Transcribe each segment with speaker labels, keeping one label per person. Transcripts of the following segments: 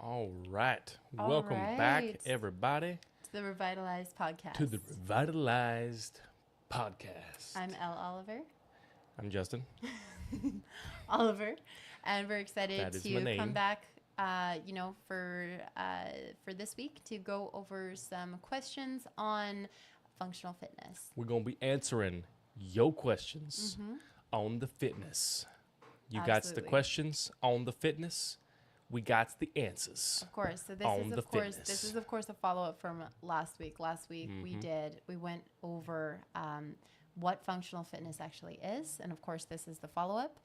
Speaker 1: All right.
Speaker 2: All
Speaker 1: Welcome back,
Speaker 2: right.
Speaker 1: everybody,
Speaker 2: To the ReVitalized Podcast.
Speaker 1: to the ReVitalized Podcast.
Speaker 2: I'm Elle Oliver.
Speaker 1: I'm Justyn.
Speaker 2: Oliver. And we're excited
Speaker 1: That is my
Speaker 2: to
Speaker 1: name.
Speaker 2: come back, for this week to go over some questions on functional fitness.
Speaker 1: We're going to be answering your questions on the fitness. You got the
Speaker 2: Absolutely.
Speaker 1: questions on the fitness. We got the answers.
Speaker 2: Of course. So
Speaker 1: On the
Speaker 2: this
Speaker 1: fitness.
Speaker 2: is of course a follow-up from last week. Last week we went over what functional fitness actually is, and of course this is the follow-up.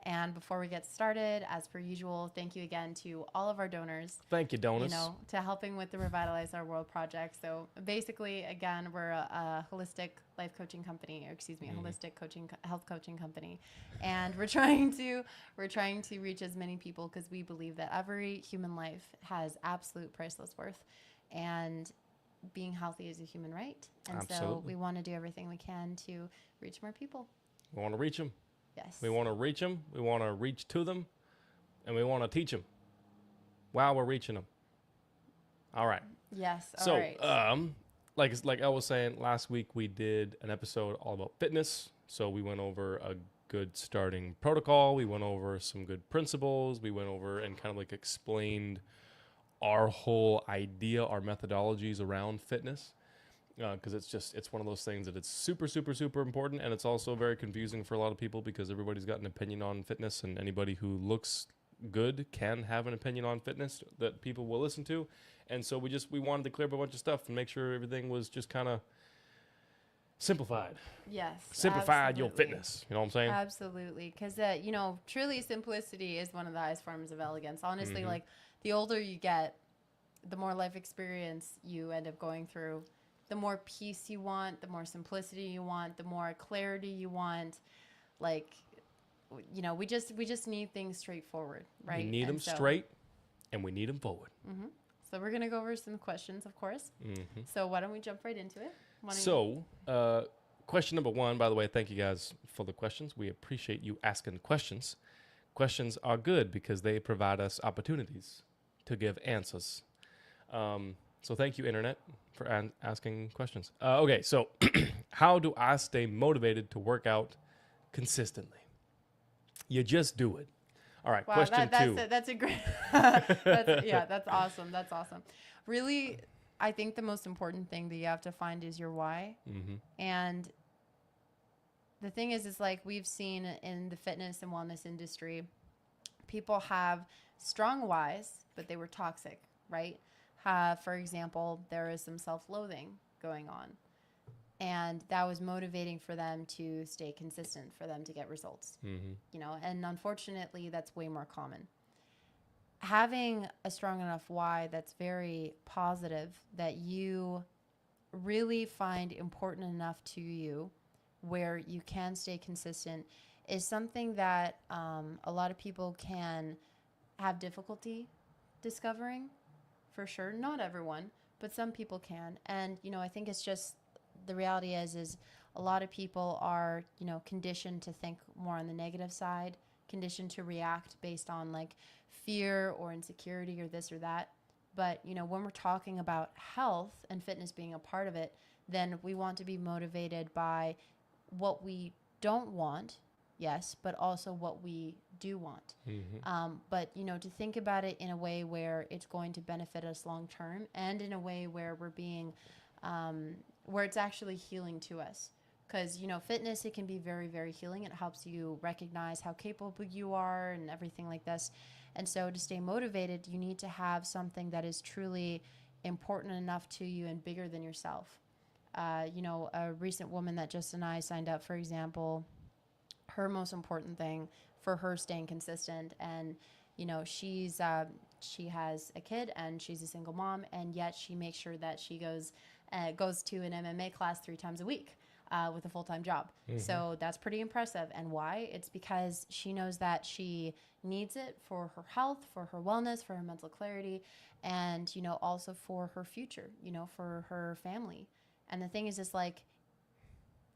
Speaker 2: And before we get started, as per usual, thank you again to all of our donors,
Speaker 1: Thank you, donors.
Speaker 2: to helping with the Revitalize Our World project. So basically, again, we're a holistic life coaching company, or excuse me, a holistic health coaching company, and we're trying to reach as many people because we believe that every human life has absolute priceless worth, and being healthy is a human right. And so
Speaker 1: Absolutely.
Speaker 2: we want to do everything we can to reach more people.
Speaker 1: We want to reach them.
Speaker 2: Yes.
Speaker 1: We want to reach them. We want to reach to them. And we want to teach them while we're reaching them. All right.
Speaker 2: Yes. All
Speaker 1: So,
Speaker 2: right.
Speaker 1: like I was saying, last week we did an episode all about fitness. So we went over a good starting protocol. We went over some good principles. We went over and kind of like explained our whole idea, our methodologies around fitness. Because it's one of those things that it's super, super, super important. And it's also very confusing for a lot of people because everybody's got an opinion on fitness, and anybody who looks good can have an opinion on fitness that people will listen to. And so we wanted to clear up a bunch of stuff and make sure everything was just kind of simplified.
Speaker 2: Yes.
Speaker 1: Simplified your
Speaker 2: absolutely.
Speaker 1: fitness. You know what I'm saying?
Speaker 2: Absolutely. Because, truly simplicity is one of the highest forms of elegance. Honestly, like the older you get, the more life experience you end up going through, the more peace you want, the more simplicity you want, the more clarity you want. Like, we just need things straightforward, right?
Speaker 1: We need them straight and we need them forward.
Speaker 2: So we're going to go over some questions, of course. So why don't we jump right into it?
Speaker 1: So, question number one, by the way, thank you guys for the questions. We appreciate you asking questions. Questions are good because they provide us opportunities to give answers. So thank you, Internet, for asking questions. Okay, so how do I stay motivated to work out consistently? You just do it. All right,
Speaker 2: Wow,
Speaker 1: question two.
Speaker 2: That's a great. That's awesome. That's awesome. Really, I think the most important thing that you have to find is your why. And the thing is like we've seen in the fitness and wellness industry, people have strong whys, but they were toxic, right? For example, there is some self-loathing going on, and that was motivating for them to stay consistent, for them to get results. And unfortunately, that's way more common. Having a strong enough why that's very positive, that you really find important enough to you where you can stay consistent, is something that a lot of people can have difficulty discovering, for sure. Not everyone, but some people can. And, I think it's just the reality is a lot of people are, conditioned to think more on the negative side, conditioned to react based on like fear or insecurity or this or that. But, when we're talking about health and fitness being a part of it, then we want to be motivated by what we don't want, yes, but also what we do want. But, to think about it in a way where it's going to benefit us long term, and in a way where we're being, where it's actually healing to us. Because, fitness, it can be very, very healing. It helps you recognize how capable you are and everything like this. And so to stay motivated, you need to have something that is truly important enough to you and bigger than yourself. A recent woman that Justyn and I signed up, for example, her most important thing for her staying consistent, and she has a kid and she's a single mom, and yet she makes sure that she goes to an MMA class 3 times a week with a full-time job. So that's pretty impressive. And why? It's because she knows that she needs it for her health, for her wellness, for her mental clarity, and also for her future, for her family. And the thing is, it's like,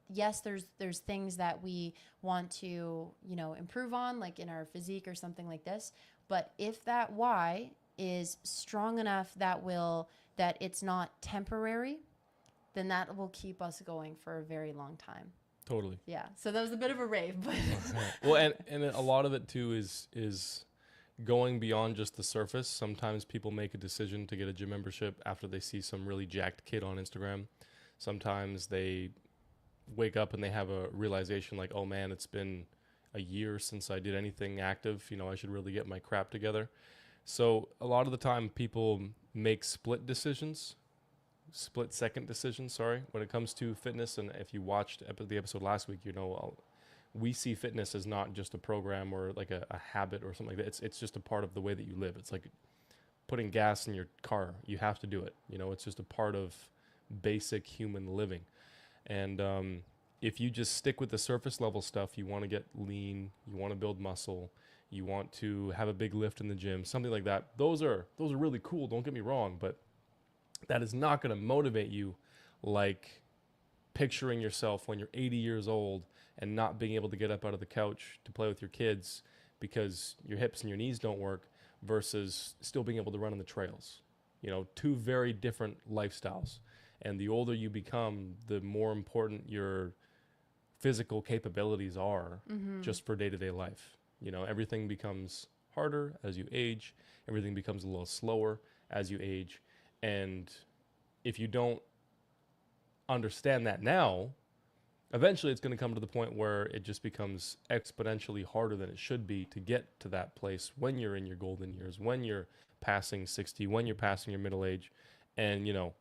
Speaker 2: yes, there's things that we want to, improve on, like in our physique or something like this. But if that why is strong enough that it's not temporary, then that will keep us going for a very long time.
Speaker 1: Totally.
Speaker 2: Yeah. So that was a bit of a rave, but
Speaker 1: well, and a lot of it too is going beyond just the surface. Sometimes people make a decision to get a gym membership after they see some really jacked kid on Instagram. Sometimes they wake up and they have a realization like, oh man, it's been a year since I did anything active. You know, I should really get my crap together. So a lot of the time people make split second decisions, sorry, when it comes to fitness. And if you watched the episode last week, you know, we see fitness as not just a program or like a habit or something like that. It's just a part of the way that you live. It's like putting gas in your car. You have to do it. You know, it's just a part of basic human living. And if you just stick with the surface level stuff, you want to get lean, you want to build muscle, you want to have a big lift in the gym, something like that. Those are really cool. Don't get me wrong, but that is not going to motivate you like picturing yourself when you're 80 years old and not being able to get up out of the couch to play with your kids because your hips and your knees don't work versus still being able to run on the trails. You know, two very different lifestyles. And the older you become, the more important your physical capabilities are just for day-to-day life. You know, everything becomes harder as you age. Everything becomes a little slower as you age. And if you don't understand that now, eventually it's going to come to the point where it just becomes exponentially harder than it should be to get to that place when you're in your golden years, when you're passing 60, when you're passing your middle age. And, you know,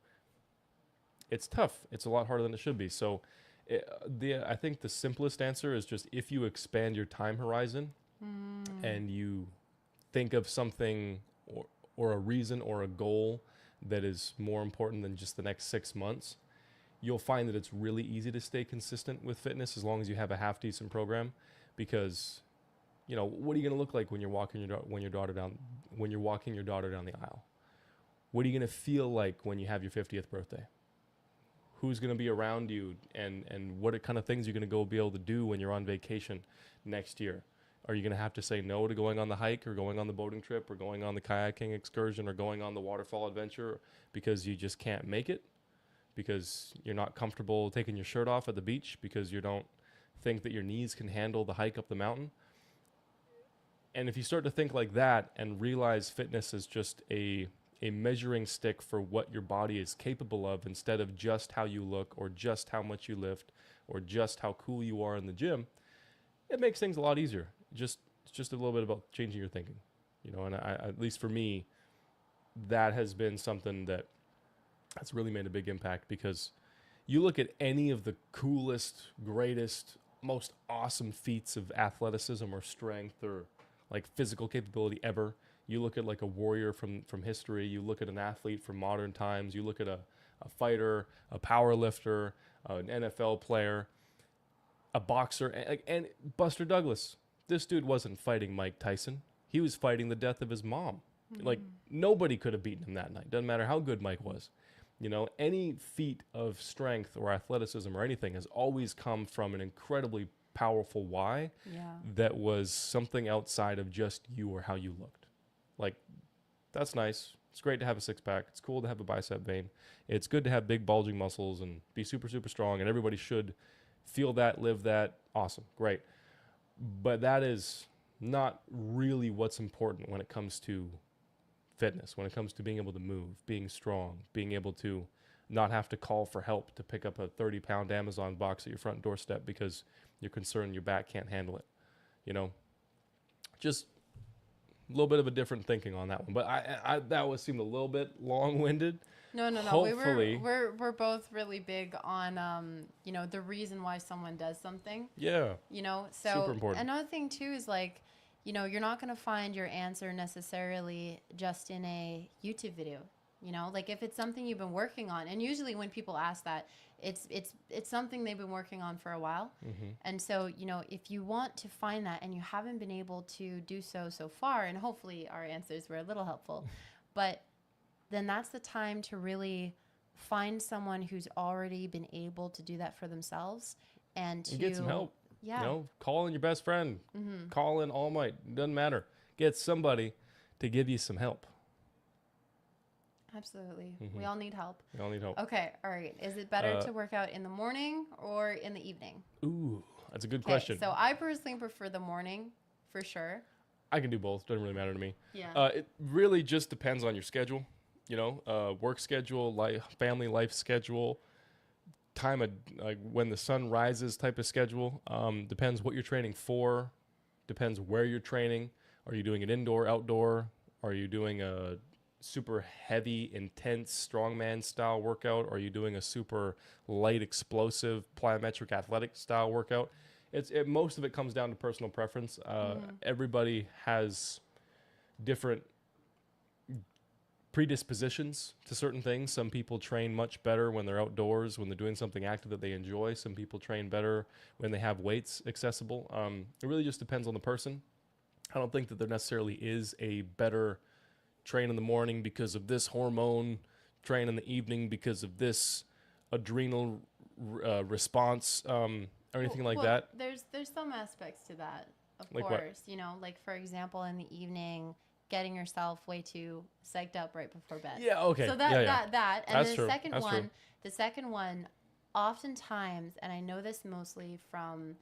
Speaker 1: it's tough. It's a lot harder than it should be. So I think the simplest answer is just if you expand your time horizon and you think of something or a reason or a goal that is more important than just the next 6 months, you'll find that it's really easy to stay consistent with fitness as long as you have a half decent program. Because, you know, what are you going to look like when you're walking your daughter down the aisle? What are you going to feel like when you have your 50th birthday? Who's going to be around you, and what kind of things you're going to go be able to do when you're on vacation next year? Are you going to have to say no to going on the hike or going on the boating trip or going on the kayaking excursion or going on the waterfall adventure because you just can't make it? Because you're not comfortable taking your shirt off at the beach because you don't think that your knees can handle the hike up the mountain? And if you start to think like that and realize fitness is just a measuring stick for what your body is capable of instead of just how you look or just how much you lift or just how cool you are in the gym, it makes things a lot easier. It's just a little bit about changing your thinking, you know. And at least for me, that has been something that's really made a big impact, because you look at any of the coolest, greatest, most awesome feats of athleticism or strength or like physical capability ever. You look at like a warrior from history, you look at an athlete from modern times, you look at a fighter, a power lifter, an NFL player, a boxer, and Buster Douglas. This dude wasn't fighting Mike Tyson. He was fighting the death of his mom. Like, nobody could have beaten him that night. Doesn't matter how good Mike was. You know, any feat of strength or athleticism or anything has always come from an incredibly powerful why that was something outside of just you or how you looked. Like, that's nice. It's great to have a six-pack. It's cool to have a bicep vein. It's good to have big bulging muscles and be super, super strong, and everybody should feel that, live that. Awesome. Great. But that is not really what's important when it comes to fitness, when it comes to being able to move, being strong, being able to not have to call for help to pick up a 30-pound Amazon box at your front doorstep because you're concerned your back can't handle it. You know, just a little bit of a different thinking on that one. But I that seemed a little bit long-winded.
Speaker 2: No.
Speaker 1: Hopefully,
Speaker 2: We're both really big on you know, the reason why someone does something.
Speaker 1: Yeah.
Speaker 2: You know, so
Speaker 1: super important.
Speaker 2: Another thing too is like, you know, you're not going to find your answer necessarily just in a YouTube video. You know, like if it's something you've been working on, and usually when people ask that, it's something they've been working on for a while. And so, you know, if you want to find that and you haven't been able to do so far, and hopefully our answers were a little helpful, but then that's the time to really find someone who's already been able to do that for themselves and to
Speaker 1: get some help.
Speaker 2: Yeah.
Speaker 1: You know, call in your best friend, call in All Might, doesn't matter. Get somebody to give you some help.
Speaker 2: Absolutely. We all need help.
Speaker 1: We all need help.
Speaker 2: Okay. All right. Is it better to work out in the morning or in the evening?
Speaker 1: Ooh, that's a good question.
Speaker 2: So I personally prefer the morning for sure.
Speaker 1: I can do both. Doesn't really matter to me.
Speaker 2: Yeah.
Speaker 1: It really just depends on your schedule, work schedule, family life schedule, time of like when the sun rises type of schedule. Depends what you're training for. Depends where you're training. Are you doing it indoor, outdoor? Are you doing a super heavy, intense strongman style workout? Or are you doing a super light, explosive, plyometric athletic style workout? Most of it comes down to personal preference. Everybody has different predispositions to certain things. Some people train much better when they're outdoors, when they're doing something active that they enjoy. Some people train better when they have weights accessible. It really just depends on the person. I don't think that there necessarily is a better train in the morning because of this hormone, train in the evening because of this adrenal response, or anything like that.
Speaker 2: There's some aspects to that, of
Speaker 1: Like
Speaker 2: course.
Speaker 1: what?
Speaker 2: Like for example, in the evening, getting yourself way too psyched up right before bed.
Speaker 1: Yeah, okay.
Speaker 2: So
Speaker 1: that.
Speaker 2: And
Speaker 1: That's
Speaker 2: the
Speaker 1: true.
Speaker 2: second
Speaker 1: That's
Speaker 2: one,
Speaker 1: true.
Speaker 2: the second one, oftentimes, and I know this mostly from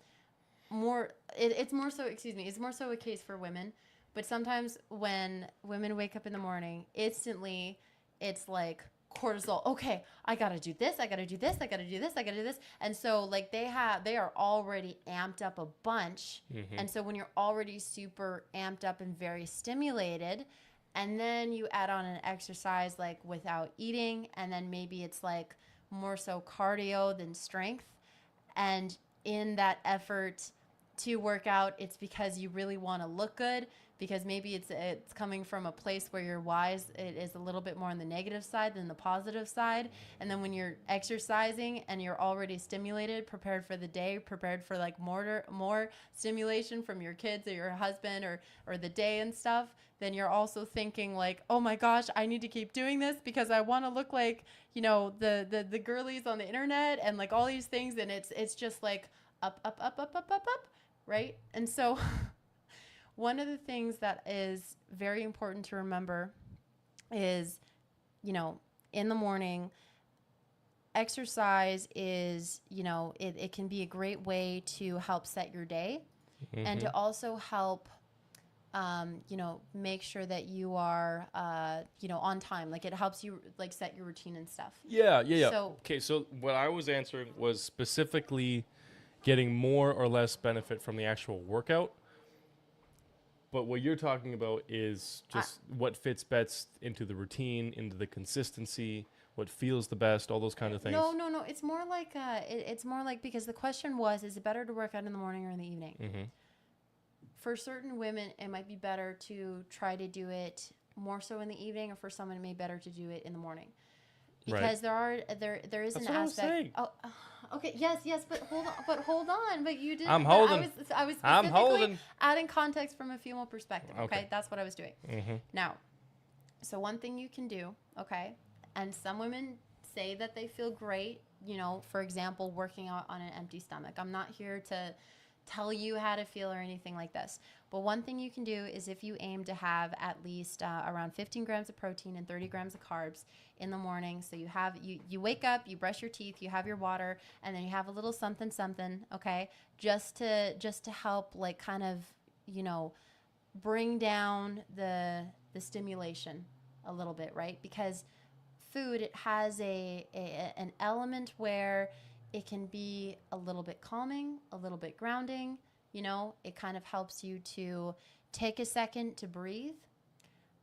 Speaker 2: it's more so a case for women, but sometimes when women wake up in the morning, instantly it's like cortisol. Okay, I gotta do this, I gotta do this, I gotta do this, I gotta do this. And so like they are already amped up a bunch. And so when you're already super amped up and very stimulated, and then you add on an exercise like without eating, and then maybe it's like more so cardio than strength. And in that effort to work out, it's because you really want to look good, because maybe it's coming from a place where your whys it is a little bit more on the negative side than the positive side. And then when you're exercising and you're already stimulated, prepared for the day, prepared for like more stimulation from your kids or your husband or the day and stuff, then you're also thinking like, oh my gosh, I need to keep doing this because I want to look like, the girlies on the internet and like all these things. And it's just like up, right? And so one of the things that is very important to remember is, in the morning, exercise is, it can be a great way to help set your day and to also help, make sure that you are, on time. Like it helps you like set your routine and stuff.
Speaker 1: Yeah. So what I was answering was specifically getting more or less benefit from the actual workout. But what you're talking about is just what fits best into the routine, into the consistency, what feels the best, all those kind of things.
Speaker 2: No. It's more like it's more like, because the question was, is it better to work out in the morning or in the evening? For certain women, it might be better to try to do it more so in the evening, or for someone, it may be better to do it in the morning. Because there is
Speaker 1: That's
Speaker 2: an
Speaker 1: what I was
Speaker 2: aspect.
Speaker 1: saying.
Speaker 2: Oh, okay. Yes, but hold on. But you didn't.
Speaker 1: I'm holding.
Speaker 2: I was
Speaker 1: I'm
Speaker 2: specifically
Speaker 1: holding.
Speaker 2: adding context from a female perspective.
Speaker 1: Okay.
Speaker 2: That's what I was doing. Now, so one thing you can do, okay, and some women say that they feel great, for example, working out on an empty stomach. I'm not here to tell you how to feel or anything like this. But one thing you can do is, if you aim to have at least around 15 grams of protein and 30 grams of carbs in the morning. So you wake up, you brush your teeth, you have your water, and then you have a little something, okay, just to help like kind of, bring down the stimulation a little bit, right? Because food, it has an element where it can be a little bit calming, a little bit grounding. It kind of helps you to take a second to breathe.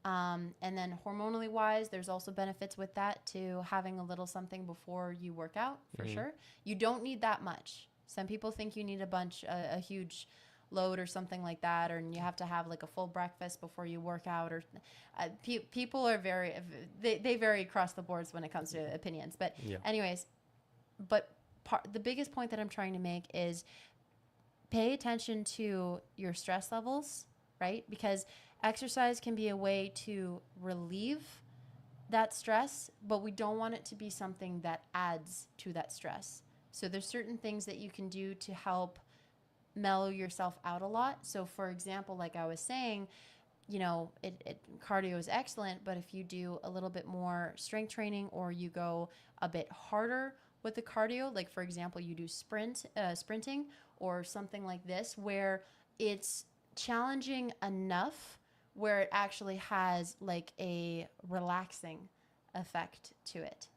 Speaker 2: And then hormonally wise, there's also benefits with that, to having a little something before you work out, for sure. You don't need that much. Some people think you need a huge load or something like that, or you have to have like a full breakfast before you work out, or people are they vary across the boards when it comes to opinions. But anyways, the biggest point that I'm trying to make is pay attention to your stress levels, right? Because exercise can be a way to relieve that stress, but we don't want it to be something that adds to that stress. So there's certain things that you can do to help mellow yourself out a lot. So for example, like I was saying, cardio is excellent, but if you do a little bit more strength training or you go a bit harder with the cardio, like for example, you do sprinting or something like this, where it's challenging enough where it actually has like a relaxing effect to it.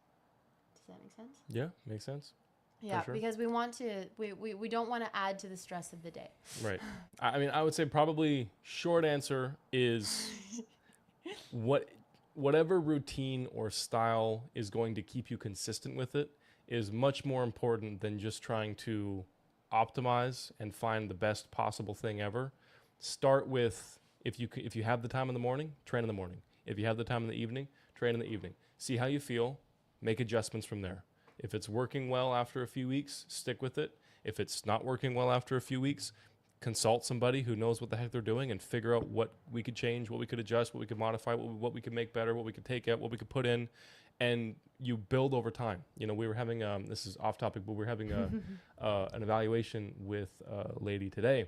Speaker 2: Does that make sense?
Speaker 1: Yeah, makes sense.
Speaker 2: Yeah,
Speaker 1: sure.
Speaker 2: Because we don't want to add to the stress of the day.
Speaker 1: Right. I mean, I would say probably short answer is whatever routine or style is going to keep you consistent with it is much more important than just trying to optimize and find the best possible thing ever. Start with, if you have the time in the morning, train in the morning. If you have the time in the evening, train in the evening. See how you feel, make adjustments from there. If it's working well after a few weeks, stick with it. If it's not working well after a few weeks, consult somebody who knows what the heck they're doing and figure out what we could change, what we could adjust, what we could modify, what we could make better, what we could take out, what we could put in, and you build over time. We were having, this is off topic, but we were having an evaluation with a lady today,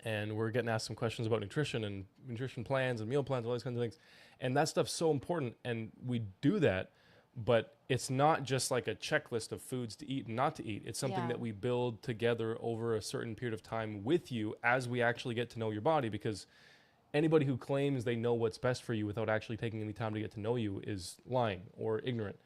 Speaker 1: and we're getting asked some questions about nutrition and nutrition plans and meal plans, all these kinds of things. And that stuff's so important, and we do that. But it's not just like a checklist of foods to eat and not to eat. It's something that we build together over a certain period of time with you as we actually get to know your body, because anybody who claims they know what's best for you without actually taking any time to get to know you is lying or ignorant.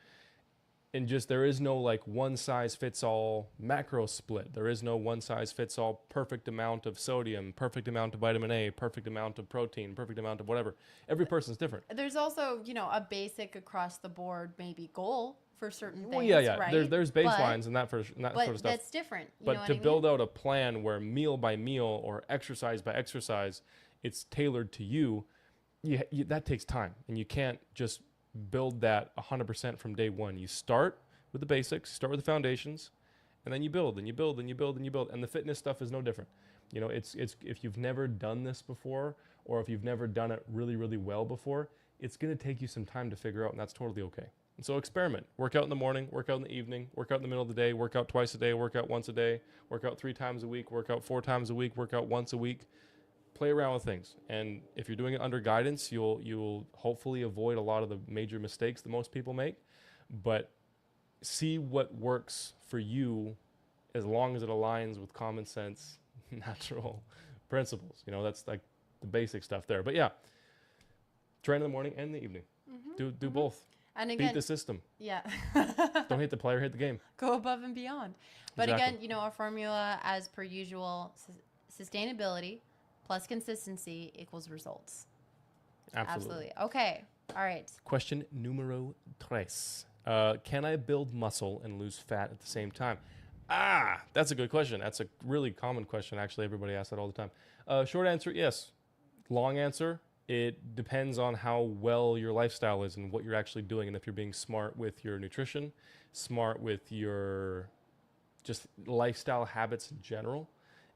Speaker 1: And just, there is no like one size fits all macro split. There is no one size fits all perfect amount of sodium, perfect amount of vitamin A, perfect amount of protein, perfect amount of whatever. Every person's different.
Speaker 2: There's also, a basic across the board maybe goal for certain things.
Speaker 1: Well, yeah.
Speaker 2: Right?
Speaker 1: There's baselines and that sort of stuff.
Speaker 2: But that's different.
Speaker 1: But to build out a plan where meal by meal or exercise by exercise, it's tailored to you, that takes time. And you can't just build that 100% from day one. You start with the basics, start with the foundations, and then you build and you build and you build and you build. And the fitness stuff is no different. It's if you've never done this before, or if you've never done it really, really well before, it's going to take you some time to figure out, and that's totally okay. And so experiment. Work out in the morning, work out in the evening, work out in the middle of the day, work out twice a day, work out once a day, work out 3 times a week, work out 4 times a week, work out once a week. Play around with things. And if you're doing it under guidance, you'll hopefully avoid a lot of the major mistakes that most people make. But see what works for you as long as it aligns with common sense, natural principles. That's like the basic stuff there. But yeah, train in the morning and the evening. Do both.
Speaker 2: And again,
Speaker 1: beat the system.
Speaker 2: Yeah.
Speaker 1: Don't hate the player, hate the game.
Speaker 2: Go above and beyond. But
Speaker 1: Exactly.
Speaker 2: again, our formula, as per usual, sustainability plus consistency equals results.
Speaker 1: Absolutely.
Speaker 2: Okay. All right.
Speaker 1: Question numero 3. Can I build muscle and lose fat at the same time? That's a good question. That's a really common question. Actually, everybody asks that all the time. Short answer, yes. Long answer, it depends on how well your lifestyle is and what you're actually doing, and if you're being smart with your nutrition, smart with your just lifestyle habits in general,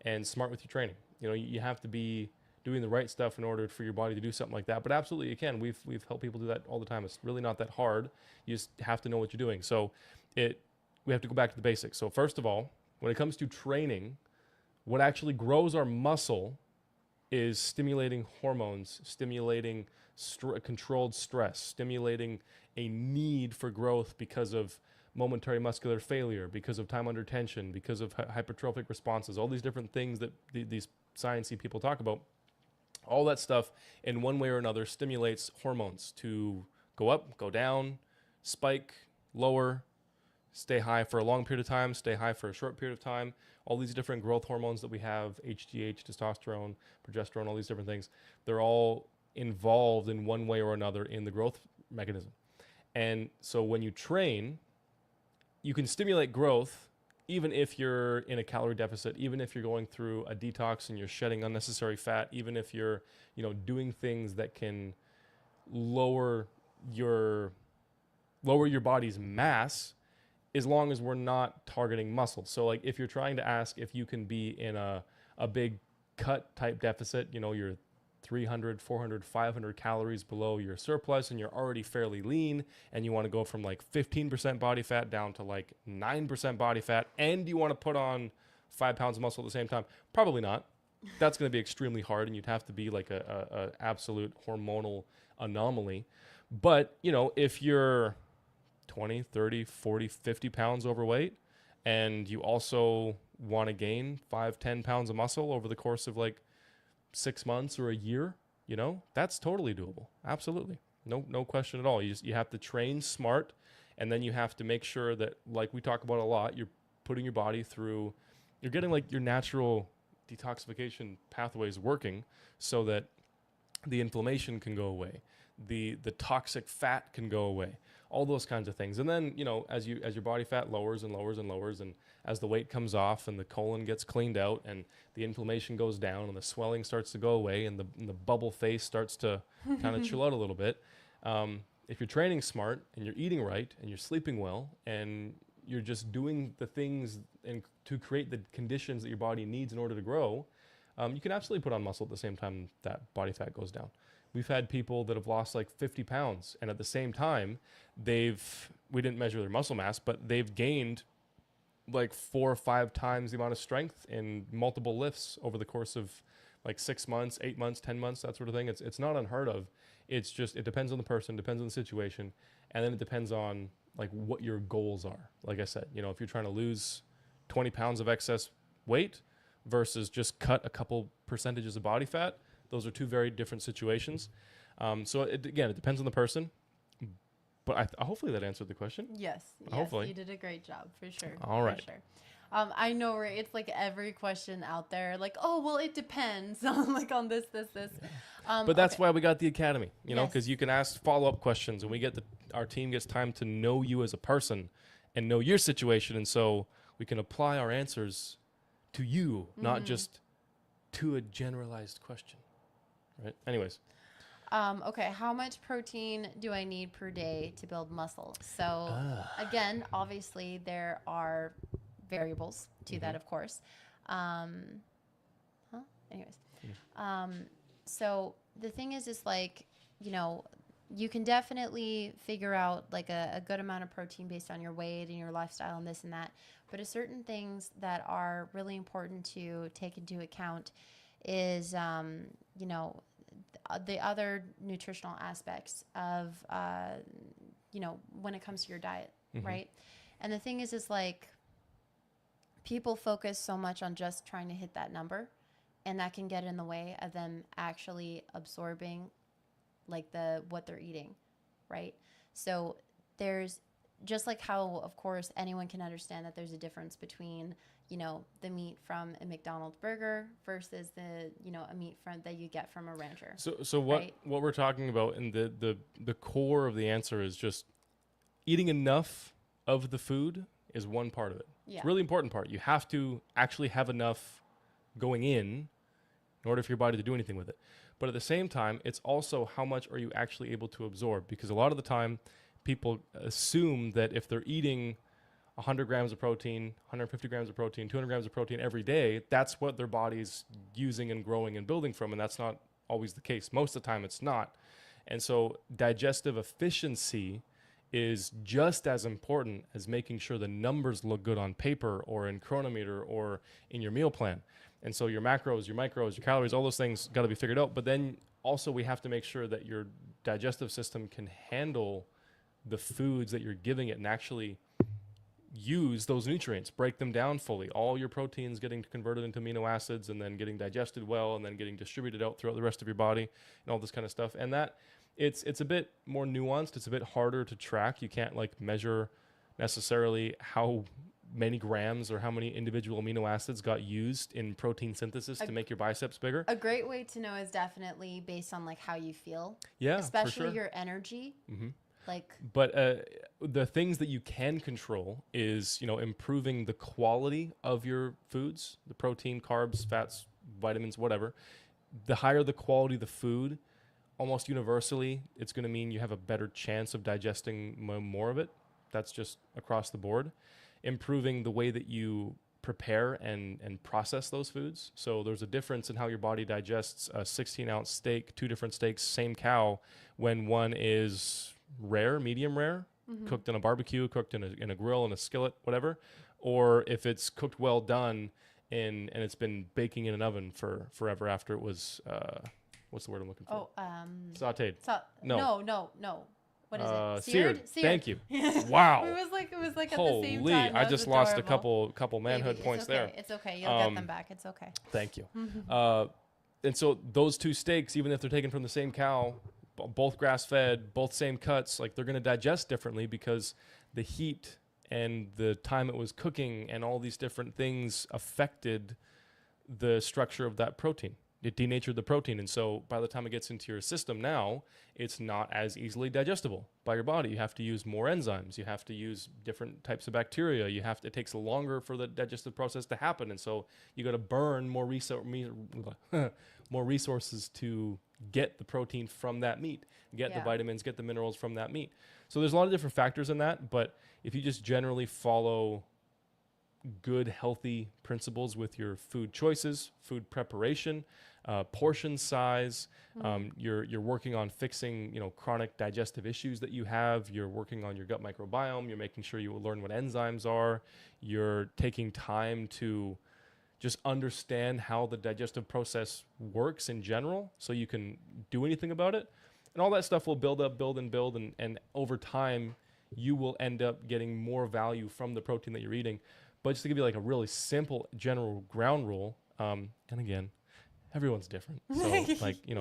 Speaker 1: and smart with your training. You have to be doing the right stuff in order for your body to do something like that. But absolutely you can. We've helped people do that all the time. It's really not that hard. You just have to know what you're doing. So we have to go back to the basics. So first of all, when it comes to training, what actually grows our muscle is stimulating hormones, stimulating controlled stress, stimulating a need for growth because of momentary muscular failure, because of time under tension, because of hypertrophic responses, all these different things that these sciencey people talk about. All that stuff in one way or another stimulates hormones to go up, go down, spike, lower, stay high for a long period of time, stay high for a short period of time. All these different growth hormones that we have, HGH, testosterone, progesterone, all these different things, they're all involved in one way or another in the growth mechanism. And so when you train, you can stimulate growth even if you're in a calorie deficit, even if you're going through a detox and you're shedding unnecessary fat, even if you're, doing things that can lower your body's mass, as long as we're not targeting muscle. So like if you're trying to ask if you can be in a big cut type deficit, you're 300, 400, 500 calories below your surplus and you're already fairly lean and you want to go from like 15% body fat down to like 9% body fat and you want to put on 5 pounds of muscle at the same time, probably not. that's going to be extremely hard, and you'd have to be like a absolute hormonal anomaly. But, you know, if you're 20, 30, 40, 50 pounds overweight, and you also want to gain 5, 10 pounds of muscle over the course of like 6 months or a year, you know, that's totally doable. Absolutely. No question at all. You have to train smart, and then you have to make sure that, like we talk about a lot, you're putting your body through, you're getting like your natural detoxification pathways working so that the inflammation can go away, the toxic fat can go away, all those kinds of things. And then, you know, as your body fat lowers and lowers and lowers, and as the weight comes off and the colon gets cleaned out and the inflammation goes down and the swelling starts to go away and the bubble face starts to kind of chill out a little bit. If you're training smart and you're eating right and you're sleeping well and you're just doing the things and to create the conditions that your body needs in order to grow, you can absolutely put on muscle at the same time that body fat goes down. We've had people that have lost like 50 pounds, and at the same time, we didn't measure their muscle mass, but they've gained like 4 or 5 times the amount of strength in multiple lifts over the course of like 6 months, 8 months, 10 months, that sort of thing. It's not unheard of. It's just, it depends on the person, depends on the situation, and then it depends on like what your goals are. Like I said, you know, if you're trying to lose 20 pounds of excess weight versus just cut a couple percentages of body fat, those are two very different situations. So it depends on the person. But hopefully that answered the question.
Speaker 2: Yes.
Speaker 1: Hopefully.
Speaker 2: You did a great job, for sure.
Speaker 1: All right.
Speaker 2: For sure. I know, right? It's like every question out there, like, oh, well, it depends on like on this.
Speaker 1: Yeah. But that's why we got the academy, you know, because you can ask follow-up questions, and our team gets time to know you as a person and know your situation, and so we can apply our answers to you, not just to a generalized question. Right. Anyways.
Speaker 2: Okay. How much protein do I need per day to build muscle? So again, obviously there are variables to that, of course. So the thing is like, you know, you can definitely figure out like a good amount of protein based on your weight and your lifestyle and this and that. But certain things that are really important to take into account is, you know, the other nutritional aspects of, you know, when it comes to your diet, right? And the thing is like people focus so much on just trying to hit that number, and that can get in the way of them actually absorbing like what they're eating, right? So there's just like how, of course, anyone can understand that there's a difference between, you know, the meat from a McDonald's burger versus the, you know, a meat that you get from a rancher.
Speaker 1: So what we're talking about, and the core of the answer is just eating enough of the food is one part of it. Yeah. It's a really important part. You have to actually have enough going in order for your body to do anything with it. But at the same time, it's also how much are you actually able to absorb, because a lot of the time people assume that if they're eating 100 grams of protein, 150 grams of protein, 200 grams of protein every day, that's what their body's using and growing and building from, and that's not always the case. Most of the time it's not. And so digestive efficiency is just as important as making sure the numbers look good on paper or in Chronometer or in your meal plan. And so your macros, your micros, your calories, all those things got to be figured out. But then also we have to make sure that your digestive system can handle the foods that you're giving it and actually use those nutrients, break them down fully. All your proteins getting converted into amino acids and then getting digested well and then getting distributed out throughout the rest of your body and all this kind of stuff. And that it's a bit more nuanced. It's a bit harder to track. You can't like measure necessarily how many grams or how many individual amino acids got used in protein synthesis to make your biceps bigger.
Speaker 2: A great way to know is definitely based on like how you feel.
Speaker 1: Yeah,
Speaker 2: especially
Speaker 1: for sure.
Speaker 2: Your energy.
Speaker 1: But the things that you can control is, you know, improving the quality of your foods, the protein, carbs, fats, vitamins, whatever. The higher the quality of the food, almost universally, it's going to mean you have a better chance of digesting more of it. That's just across the board. Improving the way that you prepare and process those foods. So there's a difference in how your body digests a 16-ounce steak, 2 different steaks, same cow, when one is rare, medium rare, cooked in a barbecue, cooked in a grill, in a skillet, whatever, or if it's cooked well done and it's been baking in an oven for forever after it was what's the word I'm looking for? Sauteed.
Speaker 2: No. What is it?
Speaker 1: Seared. Thank you. Wow.
Speaker 2: It was like at
Speaker 1: Holy,
Speaker 2: the same time.
Speaker 1: I just lost a couple manhood
Speaker 2: Baby,
Speaker 1: points
Speaker 2: okay.
Speaker 1: there.
Speaker 2: It's okay. You'll get them back. It's okay.
Speaker 1: Thank you. And so those two steaks, even if they're taken from the same cow, both grass-fed, both same cuts, like they're going to digest differently because the heat and the time it was cooking and all these different things affected the structure of that protein. It denatured the protein. And so by the time it gets into your system now, it's not as easily digestible by your body. You have to use more enzymes. You have to use different types of bacteria. It takes longer for the digestive process to happen. And so you got to burn more resources to get the protein from that meat, get the vitamins, get the minerals from that meat. So there's a lot of different factors in that. But if you just generally follow good, healthy principles with your food choices, food preparation, portion size, you're working on fixing, chronic digestive issues that you have. You're working on your gut microbiome. You're making sure you learn what enzymes are. You're taking time to just understand how the digestive process works in general so you can do anything about it. And all that stuff will build and over time, you will end up getting more value from the protein that you're eating. But just to give you like a really simple general ground rule, and again, everyone's different. So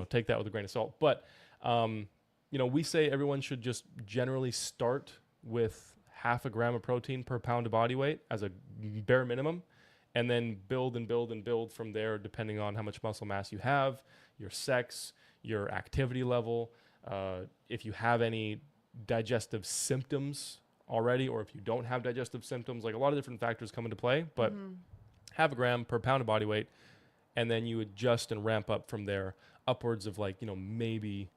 Speaker 1: take that with a grain of salt. But, we say everyone should just generally start with 0.5 gram of protein per pound of body weight as a bare minimum, and then build and build and build from there, depending on how much muscle mass you have, your sex, your activity level, if you have any digestive symptoms already, or if you don't have digestive symptoms, like a lot of different factors come into play, but 0.5 gram per pound of body weight, and then you adjust and ramp up from there upwards of maybe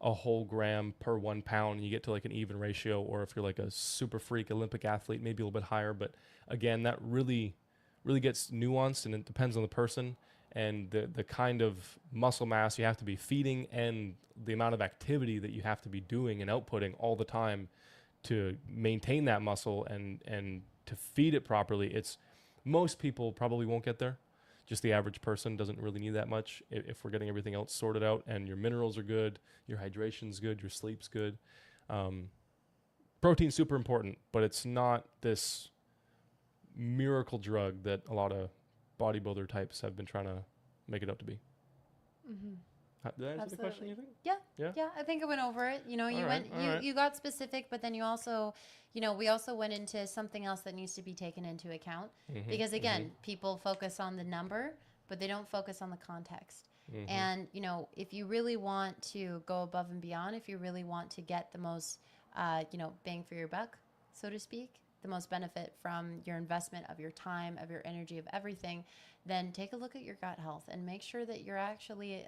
Speaker 1: a whole gram per 1 pound, and you get to like an even ratio, or if you're like a super freak Olympic athlete, maybe a little bit higher. But again, that really gets nuanced, and it depends on the person and the kind of muscle mass you have to be feeding and the amount of activity that you have to be doing and outputting all the time to maintain that muscle and to feed it properly. Most people probably won't get there. Just the average person doesn't really need that much if we're getting everything else sorted out and your minerals are good, your hydration's good, your sleep's good. Protein's super important, but it's not this miracle drug that a lot of bodybuilder types have been trying to make it out to be. Did I answer the question, you think?
Speaker 2: Yeah, I think I went over it. You got specific, but then you also, we also went into something else that needs to be taken into account. Because again, people focus on the number, but they don't focus on the context. And, if you really want to go above and beyond, if you really want to get the most, bang for your buck, so to speak, the most benefit from your investment of your time, of your energy, of everything, then take a look at your gut health and make sure that you're actually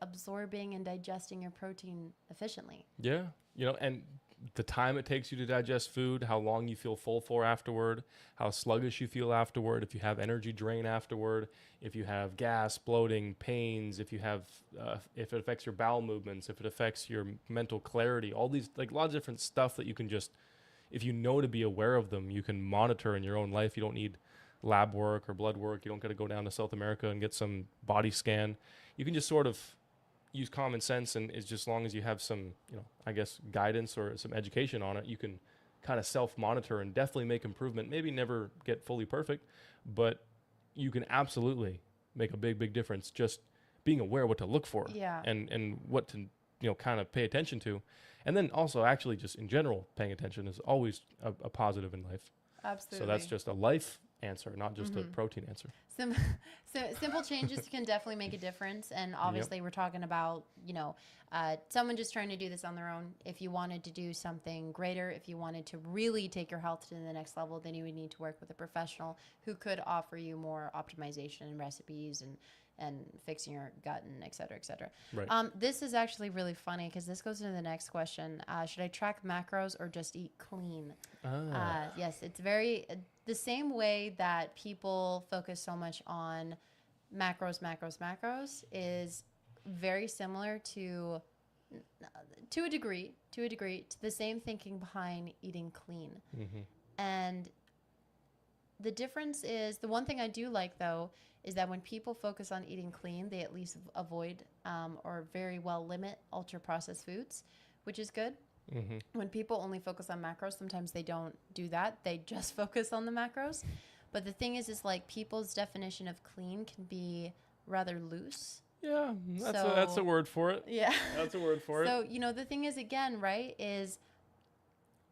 Speaker 2: absorbing and digesting your protein efficiently. Yeah.
Speaker 1: And the time it takes you to digest food, how long you feel full for afterward, how sluggish you feel afterward, if you have energy drain afterward, if you have gas, bloating, pains, if it affects your bowel movements, if it affects your mental clarity, all these, a lot of different stuff that you can just, if you know to be aware of them, you can monitor in your own life. You don't need lab work or blood work. You don't got to go down to South America and get some body scan. You can just sort of use common sense, and it's just as long as you have some, guidance or some education on it, you can kind of self-monitor and definitely make improvement. Maybe never get fully perfect, but you can absolutely make a big, big difference just being aware what to look for and what to, kind of pay attention to. And then also actually just in general, paying attention is always a positive in life.
Speaker 2: Absolutely.
Speaker 1: So that's just a life answer, not just a protein answer.
Speaker 2: Simple changes can definitely make a difference. And obviously we're talking about, someone just trying to do this on their own. If you wanted to do something greater, if you wanted to really take your health to the next level, then you would need to work with a professional who could offer you more optimization and recipes and fixing your gut and et cetera, et cetera.
Speaker 1: Right.
Speaker 2: This is actually really funny because this goes into the next question. Should I track macros or just eat clean? Yes, it's very the same way that people focus so much on macros is very similar to a degree, to the same thinking behind eating clean. And the difference is, the one thing I do like though is that when people focus on eating clean, they at least avoid or very well limit ultra processed foods, which is good. Mm-hmm. When people only focus on macros, sometimes they don't do that. They just focus on the macros. But the thing is like people's definition of clean can be rather loose.
Speaker 1: Yeah, that's a word for it.
Speaker 2: Yeah.
Speaker 1: That's a word for it.
Speaker 2: So, the thing is, again, right, is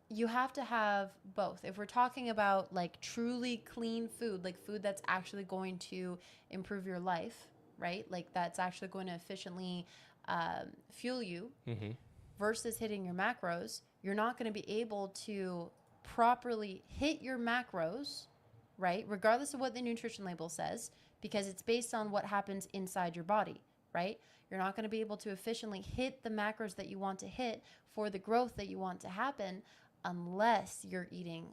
Speaker 2: you have to have both. If we're talking about like truly clean food, like food that's actually going to improve your life, right? Like that's actually going to efficiently fuel you versus hitting your macros, you're not going to be able to properly hit your macros, right? Regardless of what the nutrition label says, because it's based on what happens inside your body, right? You're not going to be able to efficiently hit the macros that you want to hit for the growth that you want to happen unless you're eating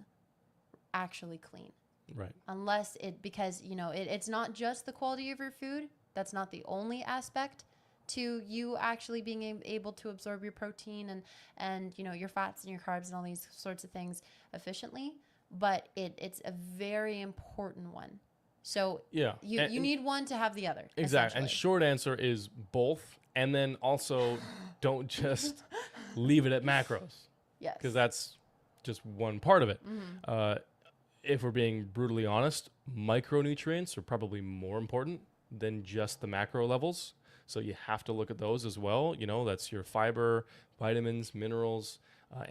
Speaker 2: actually clean.
Speaker 1: Right.
Speaker 2: Unless because it's not just the quality of your food. That's not the only aspect to you actually being able to absorb your protein and your fats and your carbs and all these sorts of things efficiently. But it's a very important one. So you need one to have the other.
Speaker 1: Exactly. And short answer is both. And then also don't just leave it at macros.
Speaker 2: Yes.
Speaker 1: Because that's just one part of it. Mm-hmm. If we're being brutally honest, micronutrients are probably more important than just the macro levels. So you have to look at those as well. That's your fiber, vitamins, minerals.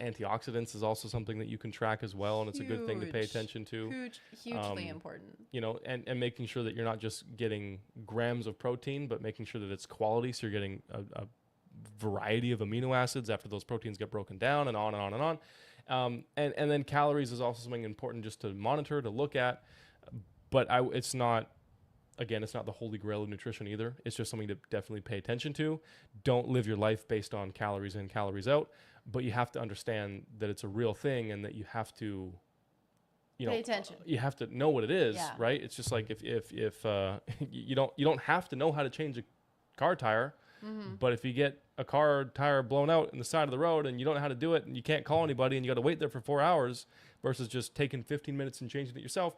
Speaker 1: Antioxidants is also something that you can track as well, and it's a good thing to pay attention to.
Speaker 2: Hugely important.
Speaker 1: And making sure that you're not just getting grams of protein, but making sure that it's quality. So you're getting a variety of amino acids after those proteins get broken down, and on and on and on. And then calories is also something important just to monitor, to look at. But it's not the holy grail of nutrition either. It's just something to definitely pay attention to. Don't live your life based on calories in, calories out. But you have to understand that it's a real thing and that you have to,
Speaker 2: pay attention.
Speaker 1: You have to know what it is, right? It's just like if you don't have to know how to change a car tire, but if you get a car tire blown out in the side of the road and you don't know how to do it and you can't call anybody and you got to wait there for 4 hours versus just taking 15 minutes and changing it yourself,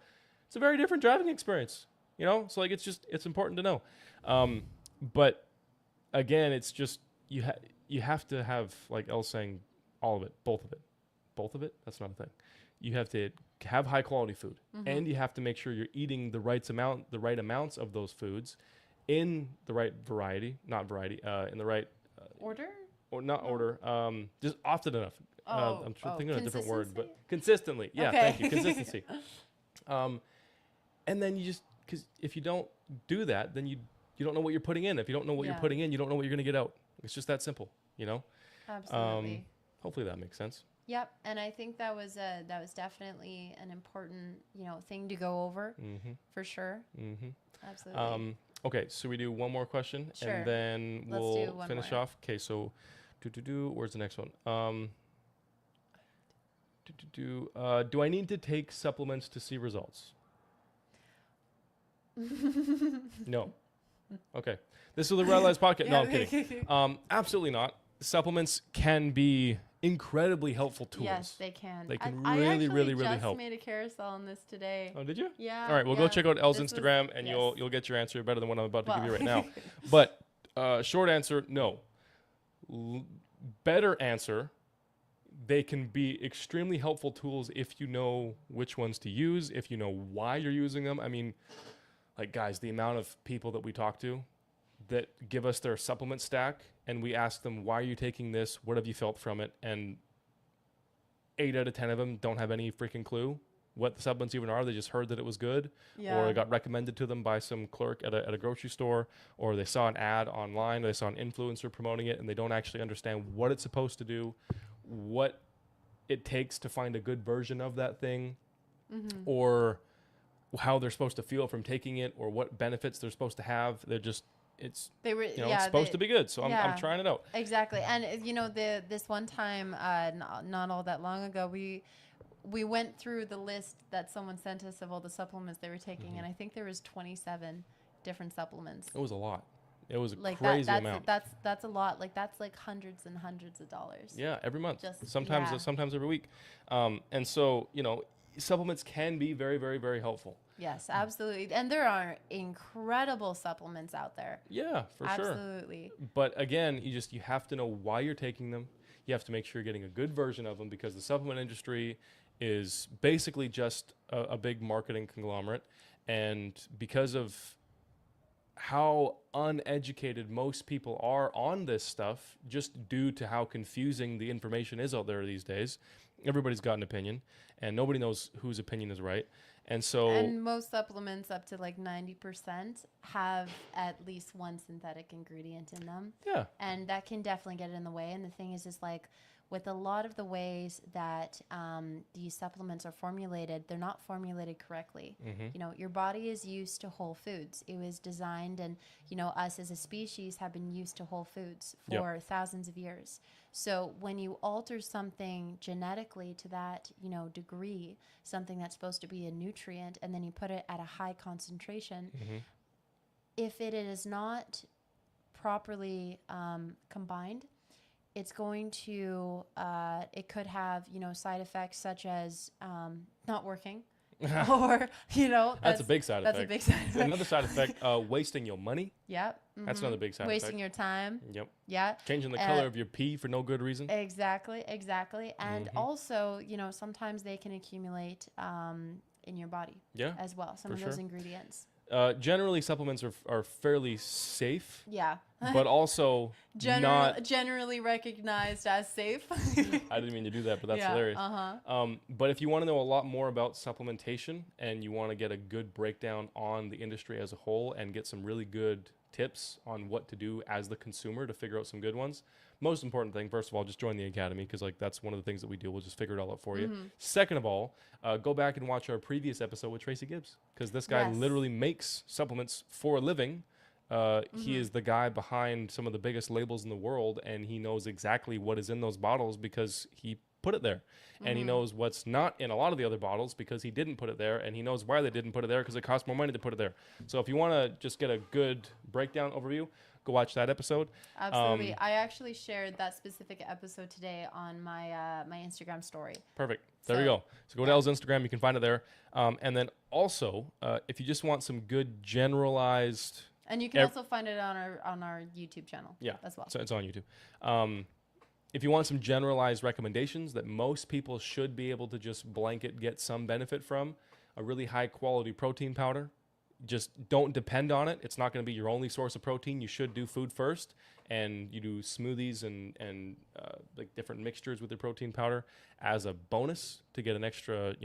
Speaker 1: it's a very different driving experience. So like it's important to know. But again, it's just you have to have, like Elle's saying, all of it, both of it. That's not a thing. You have to have high quality food, and you have to make sure you're eating the right amounts of those foods in the right in the right
Speaker 2: order
Speaker 1: or not order. Just often enough. I'm thinking of a different word, but consistently. Yeah,
Speaker 2: okay.
Speaker 1: Thank you. Consistency. And then because if you don't do that, then you don't know what you're putting in. If you don't know what you're putting in, you don't know what you're going to get out. It's just that simple,
Speaker 2: Absolutely.
Speaker 1: Hopefully that makes sense.
Speaker 2: Yep, and I think that was definitely an important thing to go over for sure. Absolutely.
Speaker 1: Okay, so we do one more question and then we'll finish off. Okay, so where's the next one? Do I need to take supplements to see results? No. Okay. This is the ReVitalized Podcast. No, I'm kidding. Absolutely not. Supplements can be incredibly helpful tools.
Speaker 2: Yes, they can.
Speaker 1: They can really help.
Speaker 2: I just made a carousel on this today.
Speaker 1: Oh, did you?
Speaker 2: Yeah.
Speaker 1: All right. Well, go check out Elle's Instagram, and you'll get your answer better than what I'm about to give you right now. But short answer, no. Better answer, they can be extremely helpful tools if you know which ones to use, if you know why you're using them. I mean, like, guys, the amount of people that we talk to that give us their supplement stack and we ask them, why are you taking this? What have you felt from it? And 8 out of 10 of them don't have any freaking clue what the supplements even are. They just heard that it was good, or it got recommended to them by some clerk at a grocery store, or they saw an ad online, or they saw an influencer promoting it, and they don't actually understand what it's supposed to do, what it takes to find a good version of that thing, or how they're supposed to feel from taking it, or what benefits they're supposed to have. It's supposed to be good. So I'm trying it out.
Speaker 2: Exactly. And this one time, not all that long ago, we went through the list that someone sent us of all the supplements they were taking, and I think there was 27 different supplements.
Speaker 1: It was a lot. It was a
Speaker 2: like
Speaker 1: crazy
Speaker 2: that's
Speaker 1: amount.
Speaker 2: That's a lot. Like that's like hundreds and hundreds of dollars.
Speaker 1: Yeah, every month. Sometimes every week. And so, supplements can be very, very, very helpful.
Speaker 2: Yes, absolutely. And there are incredible supplements out there.
Speaker 1: Yeah, for sure.
Speaker 2: Absolutely.
Speaker 1: But again, you have to know why you're taking them. You have to make sure you're getting a good version of them, because the supplement industry is basically just a big marketing conglomerate. And because of how uneducated most people are on this stuff, just due to how confusing the information is out there these days, everybody's got an opinion, and nobody knows whose opinion is right. And so,
Speaker 2: and most supplements, up to like 90%, have at least one synthetic ingredient in them.
Speaker 1: Yeah.
Speaker 2: And that can definitely get in the way. And the thing is like, with a lot of the ways that these supplements are formulated, they're not formulated correctly.
Speaker 1: Mm-hmm.
Speaker 2: You know, your body is used to whole foods. It was designed, and, you know, us as a species have been used to whole foods for thousands of years. So when you alter something genetically to that, you know, degree, something that's supposed to be a nutrient, and then you put it at a high concentration, if it is not properly combined, it's going to, it could have, you know, side effects such as not working. Or, you know,
Speaker 1: that's a big side effect.
Speaker 2: That's a big side effect.
Speaker 1: Another side effect, wasting your money.
Speaker 2: Yep.
Speaker 1: That's another big side effect.
Speaker 2: Wasting your time.
Speaker 1: Yep.
Speaker 2: Yeah.
Speaker 1: Changing the color of your pee for no good reason.
Speaker 2: Exactly. And also, you know, sometimes they can accumulate in your body as well, some of those ingredients.
Speaker 1: Generally, supplements are fairly safe.
Speaker 2: Yeah.
Speaker 1: But also not
Speaker 2: generally recognized as safe.
Speaker 1: I didn't mean to do that, but that's hilarious. But if you want to know a lot more about supplementation, and you want to get a good breakdown on the industry as a whole, and get some really good tips on what to do as the consumer to figure out some good ones, most important thing, first of all, just join the academy, because like that's one of the things that we do. We'll just figure it all out for you. Second of all, go back and watch our previous episode with Tracy Gibbs, because this guy literally makes supplements for a living. He is the guy behind some of the biggest labels in the world, and he knows exactly what is in those bottles because he put it there. And he knows what's not in a lot of the other bottles because he didn't put it there, and he knows why they didn't put it there because it costs more money to put it there. So if you want to just get a good breakdown overview, go watch that episode.
Speaker 2: Absolutely. I actually shared that specific episode today on my my Instagram story.
Speaker 1: Perfect. There you go. So go to Elle's Instagram. You can find it there. And then also, if you just want some good generalized...
Speaker 2: And you can also find it on our YouTube channel as well.
Speaker 1: So it's on YouTube. If you want some generalized recommendations that most people should be able to just blanket get some benefit from, a really high quality protein powder. Just don't depend on it. It's not going to be your only source of protein. You should do food first, and you do smoothies and like different mixtures with your protein powder as a bonus to get an extra,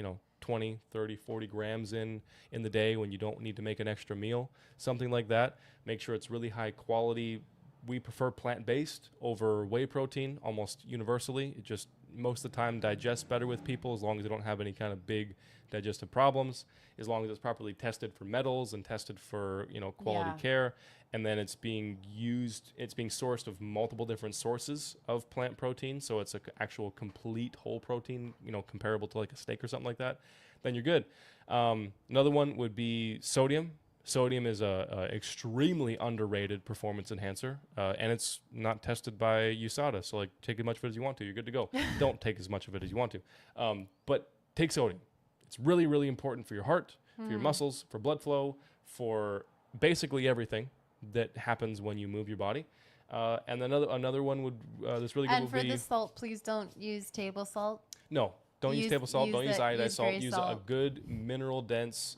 Speaker 1: 20, 30, 40 grams in the day when you don't need to make an extra meal, something like that. Make sure it's really high quality. We prefer plant-based over whey protein almost universally. It just most of the time digests better with people as long as they don't have any kind of big digestive problems, as long as it's properly tested for metals and tested for, quality care. And then it's being sourced of multiple different sources of plant protein. So it's an actual complete whole protein, comparable to like a steak or something like that. Then you're good. Another one would be sodium. Sodium is a extremely underrated performance enhancer, and it's not tested by USADA. So, take as much of it as you want to. You're good to go. Don't take as much of it as you want to. But take sodium. It's really, really important for your heart, for your muscles, for blood flow, for basically everything that happens when you move your body. And another one would this really good.
Speaker 2: And for the salt, please don't use table salt.
Speaker 1: No, don't use table salt. Don't use iodized salt. Use a good mineral dense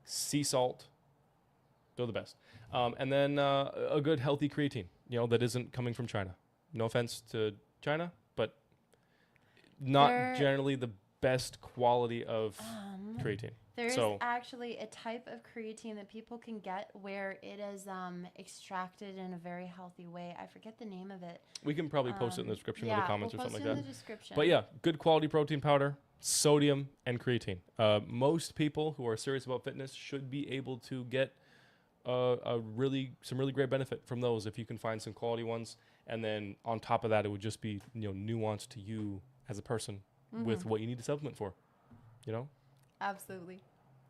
Speaker 1: sea salt. They're the best. And then a good healthy creatine, that isn't coming from China. No offense to China, but not generally the best quality of creatine.
Speaker 2: There is actually a type of creatine that people can get where it is extracted in a very healthy way. I forget the name of it.
Speaker 1: We can probably post it in the description of the comments or something like that.
Speaker 2: In the description.
Speaker 1: But yeah, good quality protein powder, sodium, and creatine. Most people who are serious about fitness should be able to get some really great benefit from those if you can find some quality ones. And then on top of that, it would just be nuanced to you as a person with what you need to supplement for.
Speaker 2: Absolutely.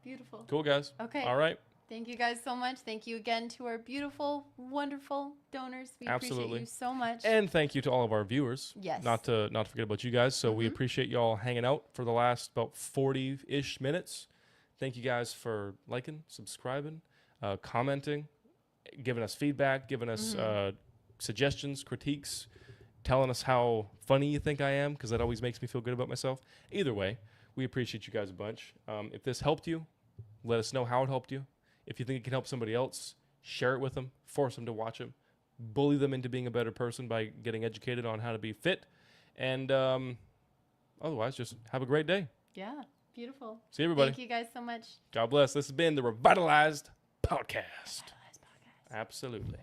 Speaker 2: Beautiful.
Speaker 1: Cool, guys.
Speaker 2: Okay.
Speaker 1: All right.
Speaker 2: Thank you guys so much. Thank you again to our beautiful, wonderful donors. We appreciate you so much.
Speaker 1: And thank you to all of our viewers.
Speaker 2: Yes.
Speaker 1: Not to forget about you guys. So we appreciate y'all hanging out for the last about 40-ish minutes. Thank you guys for liking, subscribing, commenting, giving us feedback, giving us suggestions, critiques, telling us how funny you think I am, because that always makes me feel good about myself. Either way, we appreciate you guys a bunch. If this helped you, let us know how it helped you. If you think it can help somebody else, share it with them, force them to watch them, bully them into being a better person by getting educated on how to be fit. And otherwise, just have a great day.
Speaker 2: Yeah, beautiful.
Speaker 1: See everybody.
Speaker 2: Thank you guys so much.
Speaker 1: God bless. This has been the ReVitalized Podcast.
Speaker 2: ReVitalized Podcast.
Speaker 1: Absolutely.